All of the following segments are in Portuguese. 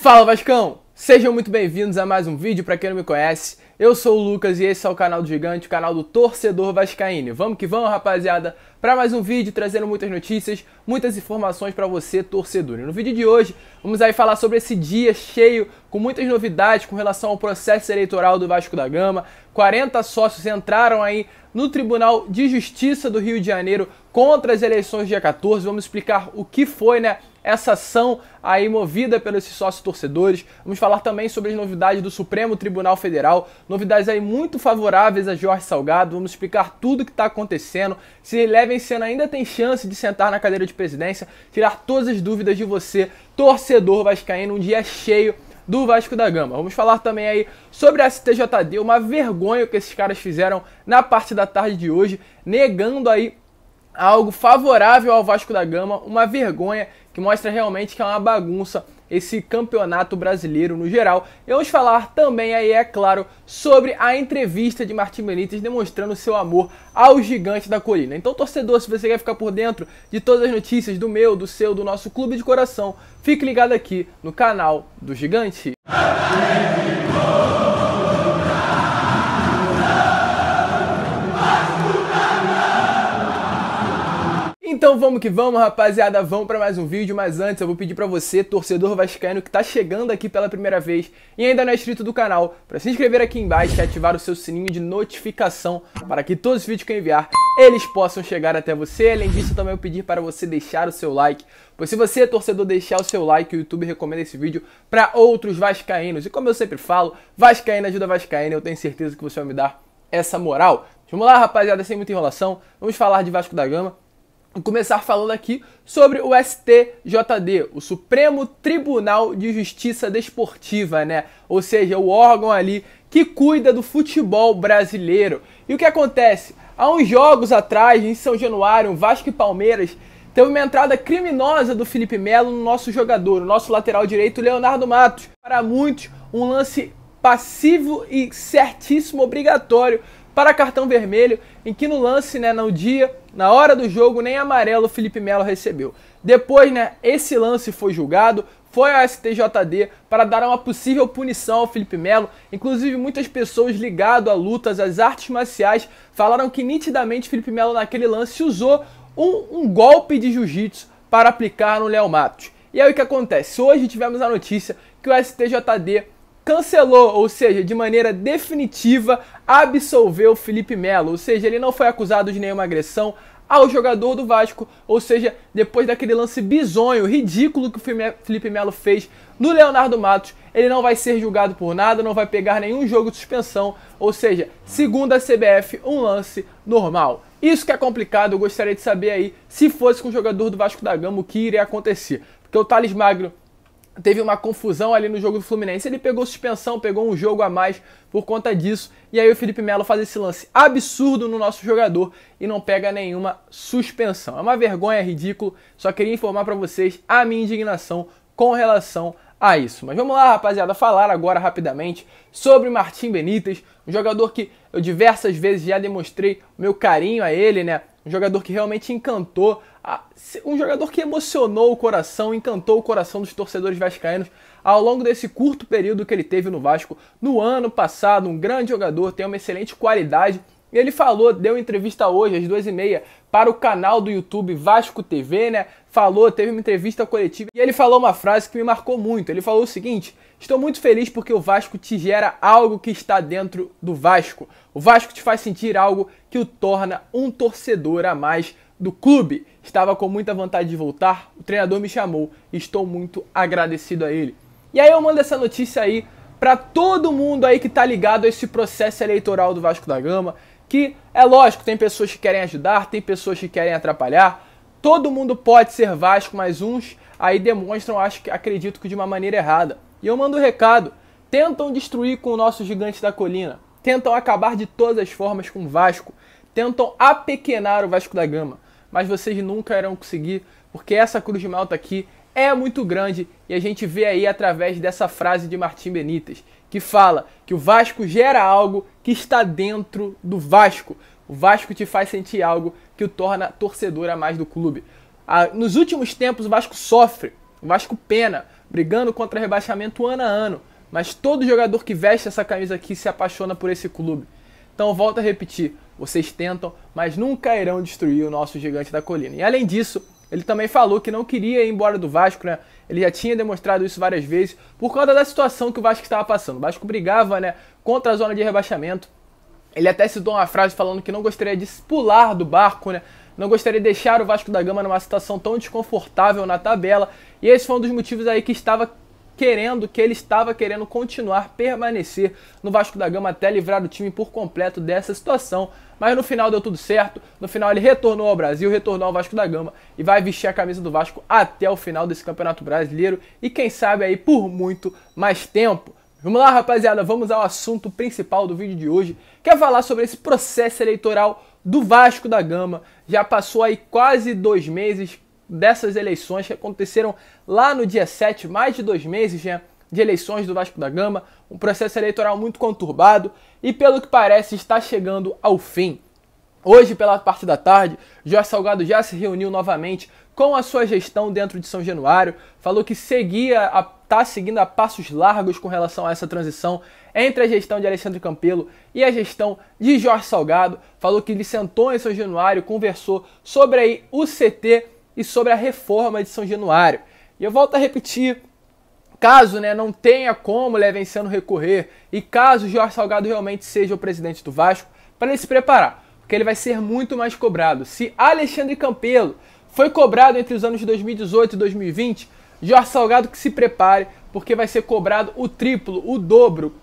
Fala Vascão! Sejam muito bem-vindos a mais um vídeo. Para quem não me conhece, eu sou o Lucas e esse é o canal do Gigante, o canal do torcedor vascaíno. Vamos que vamos, rapaziada, para mais um vídeo trazendo muitas notícias, muitas informações para você, torcedor. E no vídeo de hoje, vamos aí falar sobre esse dia cheio, com muitas novidades com relação ao processo eleitoral do Vasco da Gama. 40 sócios entraram aí no Tribunal de Justiça do Rio de Janeiro contra as eleições do dia 14. Vamos explicar o que foi, essa ação aí movida pelos sócios torcedores. Vamos falar também sobre as novidades do Supremo Tribunal Federal, novidades aí muito favoráveis a Jorge Salgado. Vamos explicar tudo o que está acontecendo, se Levin Senna ainda tem chance de sentar na cadeira de presidência, tirar todas as dúvidas de você, torcedor vascaíno, um dia cheio do Vasco da Gama. Vamos falar também aí sobre a STJD, uma vergonha que esses caras fizeram na parte da tarde de hoje, negando aí algo favorável ao Vasco da Gama, uma vergonha que mostra realmente que é uma bagunça esse campeonato brasileiro no geral. E vamos falar também aí, é claro, sobre a entrevista de Martim Benítez demonstrando seu amor ao Gigante da Colina. Então, torcedor, se você quer ficar por dentro de todas as notícias do meu, do seu, do nosso clube de coração, fique ligado aqui no canal do Gigante. Então vamos que vamos, rapaziada, vamos para mais um vídeo, mas antes eu vou pedir para você, torcedor vascaíno que tá chegando aqui pela primeira vez e ainda não é inscrito do canal, para se inscrever aqui embaixo e ativar o seu sininho de notificação para que todos os vídeos que eu enviar, eles possam chegar até você. Além disso, também eu pedir para você deixar o seu like, pois se você, torcedor, deixar o seu like, o YouTube recomenda esse vídeo para outros vascaínos. E como eu sempre falo, vascaíno ajuda vascaíno, eu tenho certeza que você vai me dar essa moral. Vamos lá, rapaziada, sem muita enrolação, vamos falar de Vasco da Gama. Vou começar falando aqui sobre o STJD, o Supremo Tribunal de Justiça Desportiva, Ou seja, o órgão ali que cuida do futebol brasileiro. E o que acontece? Há uns jogos atrás, em São Januário, Vasco e Palmeiras, teve uma entrada criminosa do Felipe Melo no nosso jogador, o nosso lateral direito, Leonardo Matos. Para muitos, um lance passivo e certíssimo obrigatório para cartão vermelho, em que no lance, no dia, na hora do jogo, nem amarelo o Felipe Melo recebeu. Depois, esse lance foi julgado, foi ao STJD para dar uma possível punição ao Felipe Melo. Inclusive, muitas pessoas ligadas a lutas, às artes marciais, falaram que nitidamente o Felipe Melo naquele lance usou um golpe de jiu-jitsu para aplicar no Léo Matos. E aí o que acontece? Hoje tivemos a notícia que o STJD cancelou, ou seja, de maneira definitiva, absolveu o Felipe Melo. Ou seja, ele não foi acusado de nenhuma agressão ao jogador do Vasco. Ou seja, depois daquele lance bizonho, ridículo que o Felipe Melo fez no Leonardo Matos, ele não vai ser julgado por nada, não vai pegar nenhum jogo de suspensão. Ou seja, segundo a CBF, um lance normal. Isso que é complicado, eu gostaria de saber aí, se fosse com o jogador do Vasco da Gama, o que iria acontecer. Porque o Thales Magno teve uma confusão ali no jogo do Fluminense, ele pegou suspensão, pegou um jogo a mais por conta disso, e aí o Felipe Melo faz esse lance absurdo no nosso jogador e não pega nenhuma suspensão. É uma vergonha, é ridículo, só queria informar para vocês a minha indignação com relação a isso. Mas vamos lá, rapaziada, falar agora rapidamente sobre Martim Benítez, um jogador que eu diversas vezes já demonstrei o meu carinho a ele, um jogador que realmente encantou, um jogador que emocionou o coração, encantou o coração dos torcedores vascaínos ao longo desse curto período que ele teve no Vasco. No ano passado, um grande jogador, tem uma excelente qualidade. E ele falou, deu entrevista hoje, às 2h30, para o canal do YouTube Vasco TV, Falou, teve uma entrevista coletiva e ele falou uma frase que me marcou muito. Ele falou o seguinte: estou muito feliz porque o Vasco te gera algo que está dentro do Vasco. O Vasco te faz sentir algo que o torna um torcedor a mais do clube. Estava com muita vontade de voltar, o treinador me chamou e estou muito agradecido a ele. E aí eu mando essa notícia aí para todo mundo aí que tá ligado a esse processo eleitoral do Vasco da Gama, que é lógico, tem pessoas que querem ajudar, tem pessoas que querem atrapalhar. Todo mundo pode ser Vasco, mas uns aí demonstram, acredito que de uma maneira errada. E eu mando um recado: tentam destruir com o nosso Gigante da Colina, tentam acabar de todas as formas com o Vasco, tentam apequenar o Vasco da Gama, mas vocês nunca irão conseguir, porque essa cruz de malta aqui é muito grande e a gente vê aí através dessa frase de Martim Benítez, que fala que o Vasco gera algo que está dentro do Vasco. O Vasco te faz sentir algo que o torna torcedor a mais do clube. Nos últimos tempos o Vasco sofre, o Vasco pena brigando contra rebaixamento ano a ano, mas todo jogador que veste essa camisa aqui se apaixona por esse clube. Então volto a repetir, vocês tentam, mas nunca irão destruir o nosso gigante da colina. E além disso, ele também falou que não queria ir embora do Vasco, né? Ele já tinha demonstrado isso várias vezes por causa da situação que o Vasco estava passando. O Vasco brigava, né, contra a zona de rebaixamento. Ele até citou uma frase falando que não gostaria de pular do barco, né? Não gostaria de deixar o Vasco da Gama numa situação tão desconfortável na tabela. E esse foi um dos motivos aí que ele estava querendo continuar, permanecer no Vasco da Gama até livrar o time por completo dessa situação. Mas no final deu tudo certo, no final ele retornou ao Brasil, retornou ao Vasco da Gama e vai vestir a camisa do Vasco até o final desse Campeonato Brasileiro e quem sabe aí por muito mais tempo. Vamos lá, rapaziada, vamos ao assunto principal do vídeo de hoje, que é falar sobre esse processo eleitoral do Vasco da Gama. Já passou aí quase 2 meses dessas eleições que aconteceram lá no dia 7, mais de 2 meses, né, de eleições do Vasco da Gama, um processo eleitoral muito conturbado e, pelo que parece, está chegando ao fim. Hoje, pela parte da tarde, Jorge Salgado já se reuniu novamente com a sua gestão dentro de São Januário, falou que está seguindo a passos largos com relação a essa transição entre a gestão de Alexandre Campelo e a gestão de Jorge Salgado, falou que ele sentou em São Januário, conversou sobre aí o CT e sobre a reforma de São Januário. E eu volto a repetir, caso, né, não tenha como Levenciano recorrer e caso Jorge Salgado realmente seja o presidente do Vasco, para ele se preparar, porque ele vai ser muito mais cobrado. Se Alexandre Campelo foi cobrado entre os anos de 2018 e 2020, Jorge Salgado que se prepare, porque vai ser cobrado o triplo, o dobro,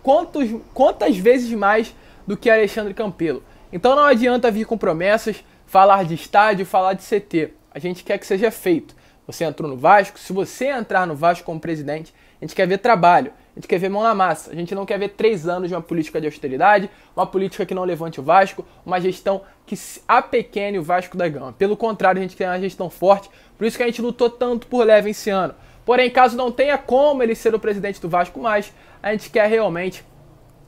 quantas vezes mais do que Alexandre Campelo. Então não adianta vir com promessas, falar de estádio, falar de CT. A gente quer que seja feito. Você entrou no Vasco, se você entrar no Vasco como presidente, a gente quer ver trabalho, a gente quer ver mão na massa. A gente não quer ver 3 anos de uma política de austeridade, uma política que não levante o Vasco, uma gestão que apequene o Vasco da Gama. Pelo contrário, a gente quer uma gestão forte, por isso que a gente lutou tanto por Levenciano. Porém, caso não tenha como ele ser o presidente do Vasco mais, a gente quer realmente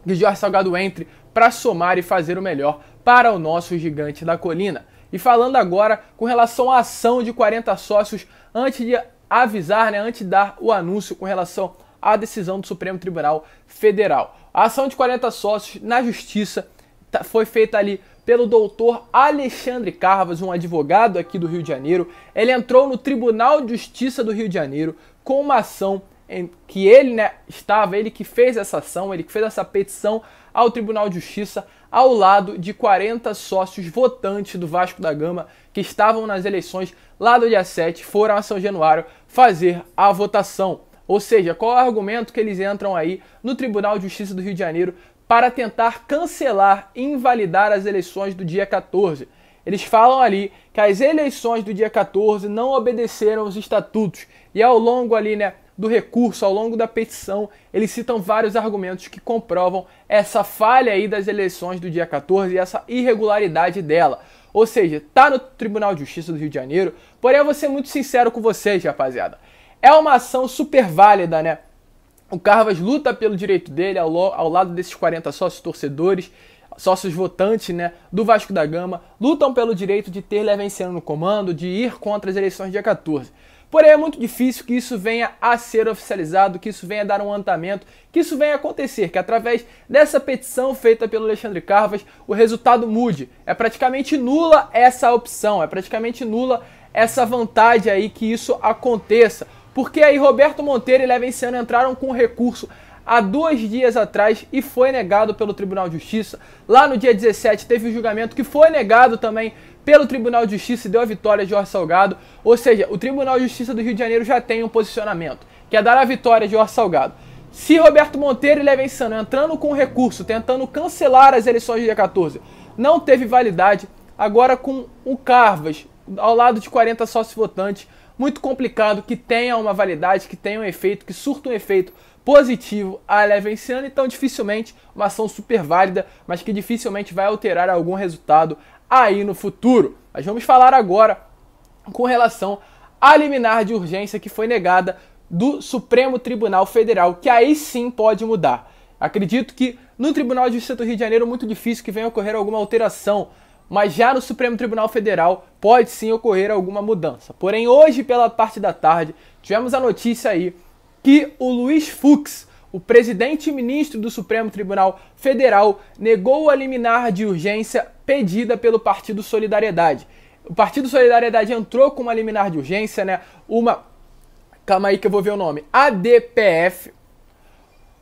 que Jorge Salgado entre para somar e fazer o melhor para o nosso gigante da colina. E falando agora com relação à ação de 40 sócios, antes de avisar, né, antes de dar o anúncio com relação à decisão do Supremo Tribunal Federal. A ação de 40 sócios na Justiça foi feita ali pelo doutor Alexandre Carvas, um advogado aqui do Rio de Janeiro. Ele entrou no Tribunal de Justiça do Rio de Janeiro com uma ação em que ele, né, ele que fez essa ação, ele que fez essa petição ao Tribunal de Justiça ao lado de 40 sócios votantes do Vasco da Gama que estavam nas eleições lá do dia 7, foram a São Januário fazer a votação. Ou seja, qual é o argumento que eles entram aí no Tribunal de Justiça do Rio de Janeiro para tentar cancelar e invalidar as eleições do dia 14? Eles falam ali que as eleições do dia 14 não obedeceram os estatutos e ao longo ali, né, do recurso, ao longo da petição, eles citam vários argumentos que comprovam essa falha aí das eleições do dia 14 e essa irregularidade dela. Ou seja, tá no Tribunal de Justiça do Rio de Janeiro, porém eu vou ser muito sincero com vocês, rapaziada. É uma ação super válida, né? O Carvas luta pelo direito dele ao lado desses 40 sócios torcedores, sócios votantes, né, do Vasco da Gama, lutam pelo direito de ter Levenciano no comando, de ir contra as eleições do dia 14. Porém, é muito difícil que isso venha a ser oficializado, que isso venha a dar um andamento, que isso venha a acontecer, que através dessa petição feita pelo Alexandre Carvas, o resultado mude. É praticamente nula essa opção, é praticamente nula essa vantagem aí que isso aconteça. Porque aí Roberto Monteiro e Levenciano entraram com recurso há 2 dias atrás e foi negado pelo Tribunal de Justiça. Lá no dia 17 teve um julgamento que foi negado também pelo Tribunal de Justiça e deu a vitória a Jorge Salgado. Ou seja, o Tribunal de Justiça do Rio de Janeiro já tem um posicionamento, que é dar a vitória a Jorge Salgado. Se Roberto Monteiro e Levenciano entrando com recurso, tentando cancelar as eleições do dia 14, não teve validade, agora com o Carvas, ao lado de 40 sócios votantes, muito complicado que tenha uma validade, que tenha um efeito, que surta um efeito positivo a Levenciano, então dificilmente uma ação super válida, mas que dificilmente vai alterar algum resultado aí no futuro. Mas vamos falar agora com relação à liminar de urgência que foi negada do Supremo Tribunal Federal, que aí sim pode mudar. Acredito que no Tribunal de Justiça do Rio de Janeiro é muito difícil que venha ocorrer alguma alteração, mas já no Supremo Tribunal Federal pode sim ocorrer alguma mudança. Porém, hoje, pela parte da tarde, tivemos a notícia aí que o Luiz Fux, o presidente e ministro do Supremo Tribunal Federal, negou a liminar de urgência pedida pelo Partido Solidariedade. O Partido Solidariedade entrou com uma liminar de urgência, né? Calma aí que eu vou ver o nome. ADPF.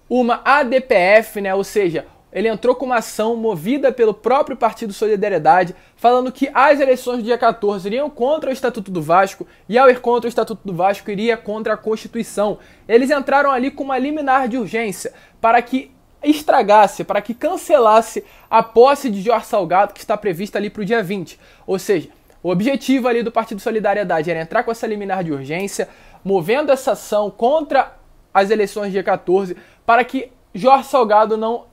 Uma ADPF, né? Ou seja, ele entrou com uma ação movida pelo próprio Partido Solidariedade, falando que as eleições do dia 14 iriam contra o Estatuto do Vasco, e ao ir contra o Estatuto do Vasco, iria contra a Constituição. Eles entraram ali com uma liminar de urgência para que estragasse, para que cancelasse a posse de Jorge Salgado, que está prevista ali para o dia 20. Ou seja, o objetivo ali do Partido Solidariedade era entrar com essa liminar de urgência, movendo essa ação contra as eleições do dia 14, para que Jorge Salgado não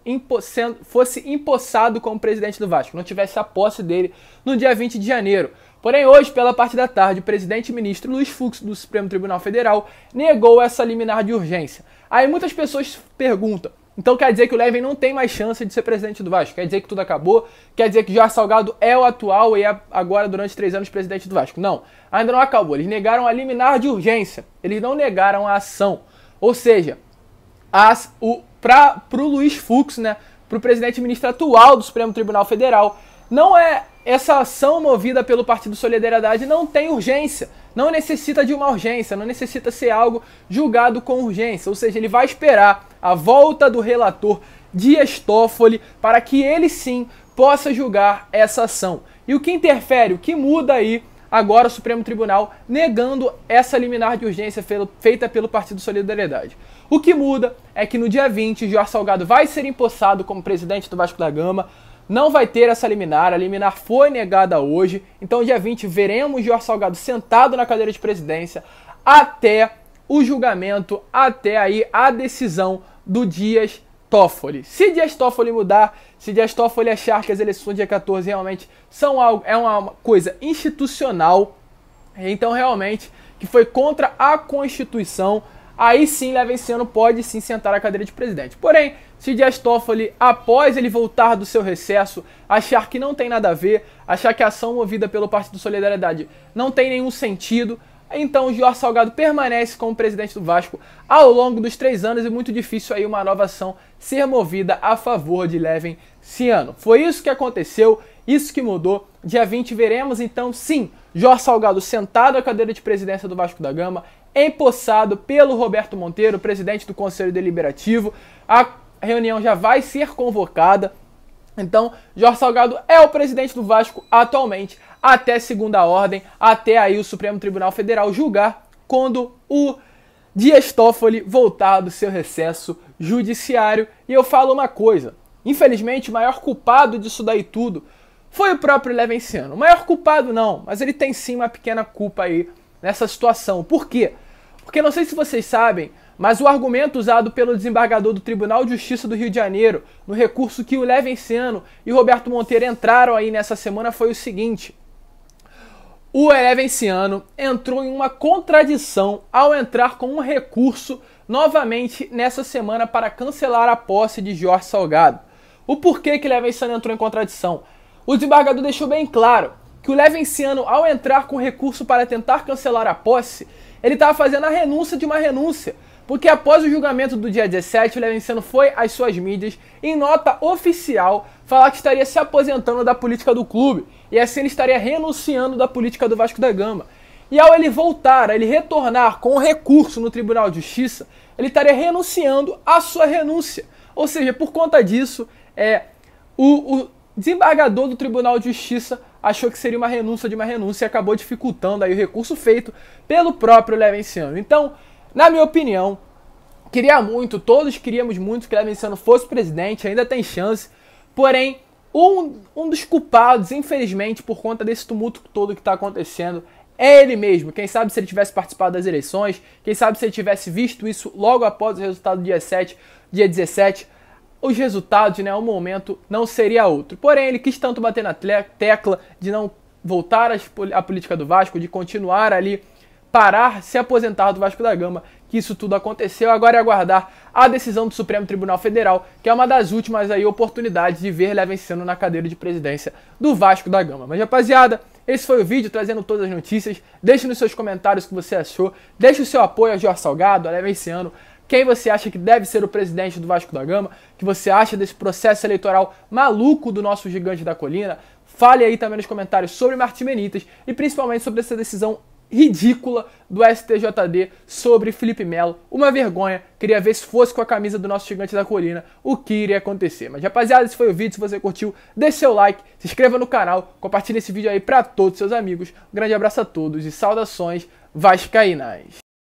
fosse empossado como presidente do Vasco, não tivesse a posse dele no dia 20 de janeiro. Porém, hoje, pela parte da tarde, o presidente e ministro Luiz Fux, do Supremo Tribunal Federal, negou essa liminar de urgência. Aí muitas pessoas perguntam, então quer dizer que o Levin não tem mais chance de ser presidente do Vasco? Quer dizer que tudo acabou? Quer dizer que Jorge Salgado é o atual e é agora, durante 3 anos, presidente do Vasco? Não, ainda não acabou. Eles negaram a liminar de urgência, eles não negaram a ação. Ou seja, para o Luiz Fux, né, para o presidente e ministro atual do Supremo Tribunal Federal, não é essa ação movida pelo Partido Solidariedade, não tem urgência, não necessita de uma urgência, não necessita ser algo julgado com urgência, ou seja, ele vai esperar a volta do relator Dias Toffoli para que ele sim possa julgar essa ação. E o que interfere, o que muda aí agora o Supremo Tribunal negando essa liminar de urgência feita pelo Partido Solidariedade. O que muda é que no dia 20, Jorge Salgado vai ser empossado como presidente do Vasco da Gama, não vai ter essa liminar, a liminar foi negada hoje, então dia 20 veremos Jorge Salgado sentado na cadeira de presidência até o julgamento, até aí a decisão do Dias Toffoli. Se Dias Toffoli mudar, se Dias Toffoli achar que as eleições do dia 14 realmente é uma coisa institucional, então realmente que foi contra a Constituição, aí sim Levenciano pode sim sentar na cadeira de presidente. Porém, se Dias Toffoli, após ele voltar do seu recesso, achar que não tem nada a ver, achar que a ação movida pelo Partido Solidariedade não tem nenhum sentido, então Jorge Salgado permanece como presidente do Vasco ao longo dos 3 anos e muito difícil aí uma nova ação ser movida a favor de Levenciano. Foi isso que aconteceu, isso que mudou. Dia 20 veremos então sim Jorge Salgado sentado à cadeira de presidência do Vasco da Gama, empossado pelo Roberto Monteiro, presidente do Conselho Deliberativo. A reunião já vai ser convocada. Então, Jorge Salgado é o presidente do Vasco atualmente, até segunda ordem, até aí o Supremo Tribunal Federal julgar quando o Dias Toffoli voltar do seu recesso judiciário. E eu falo uma coisa, infelizmente o maior culpado disso daí tudo foi o próprio Levenciano. O maior culpado não, mas ele tem sim uma pequena culpa aí nessa situação. Por quê? Porque não sei se vocês sabem, mas o argumento usado pelo desembargador do Tribunal de Justiça do Rio de Janeiro, no recurso que o Levenciano e o Roberto Monteiro entraram aí nessa semana, foi o seguinte: o Levenciano entrou em uma contradição ao entrar com um recurso novamente nessa semana para cancelar a posse de Jorge Salgado. O porquê que o Levenciano entrou em contradição? O desembargador deixou bem claro que o Levenciano, ao entrar com recurso para tentar cancelar a posse, ele estava fazendo a renúncia de uma renúncia. Porque após o julgamento do dia 17, o Levenciano foi às suas mídias, em nota oficial, falar que estaria se aposentando da política do clube. E assim ele estaria renunciando da política do Vasco da Gama. E ao ele voltar, a ele retornar com o recurso no Tribunal de Justiça, ele estaria renunciando à sua renúncia. Ou seja, por conta disso, o desembargador do Tribunal de Justiça achou que seria uma renúncia de uma renúncia e acabou dificultando aí o recurso feito pelo próprio Levenciano. Então, na minha opinião, todos queríamos muito que Levenciano fosse presidente, ainda tem chance, porém, um dos culpados, infelizmente, por conta desse tumulto todo que está acontecendo, é ele mesmo. Quem sabe se ele tivesse participado das eleições, quem sabe se ele tivesse visto isso logo após o resultado do dia 17, os resultados, né, o momento não seria outro. Porém, ele quis tanto bater na tecla de não voltar à política do Vasco, de continuar ali, parar, se aposentar do Vasco da Gama, que isso tudo aconteceu. Agora é aguardar a decisão do Supremo Tribunal Federal, que é uma das últimas aí oportunidades de ver Levenciano na cadeira de presidência do Vasco da Gama. Mas, rapaziada, esse foi o vídeo trazendo todas as notícias. Deixe nos seus comentários o que você achou. Deixe o seu apoio a Jorge Salgado, a Levenciano. Quem você acha que deve ser o presidente do Vasco da Gama? O que você acha desse processo eleitoral maluco do nosso gigante da colina? Fale aí também nos comentários sobre Martim Benítez e principalmente sobre essa decisão ridícula do STJD sobre Felipe Melo. Uma vergonha. Queria ver se fosse com a camisa do nosso gigante da colina o que iria acontecer. Mas rapaziada, esse foi o vídeo. Se você curtiu, deixe seu like, se inscreva no canal, compartilhe esse vídeo aí para todos os seus amigos. Um grande abraço a todos e saudações vascaínas.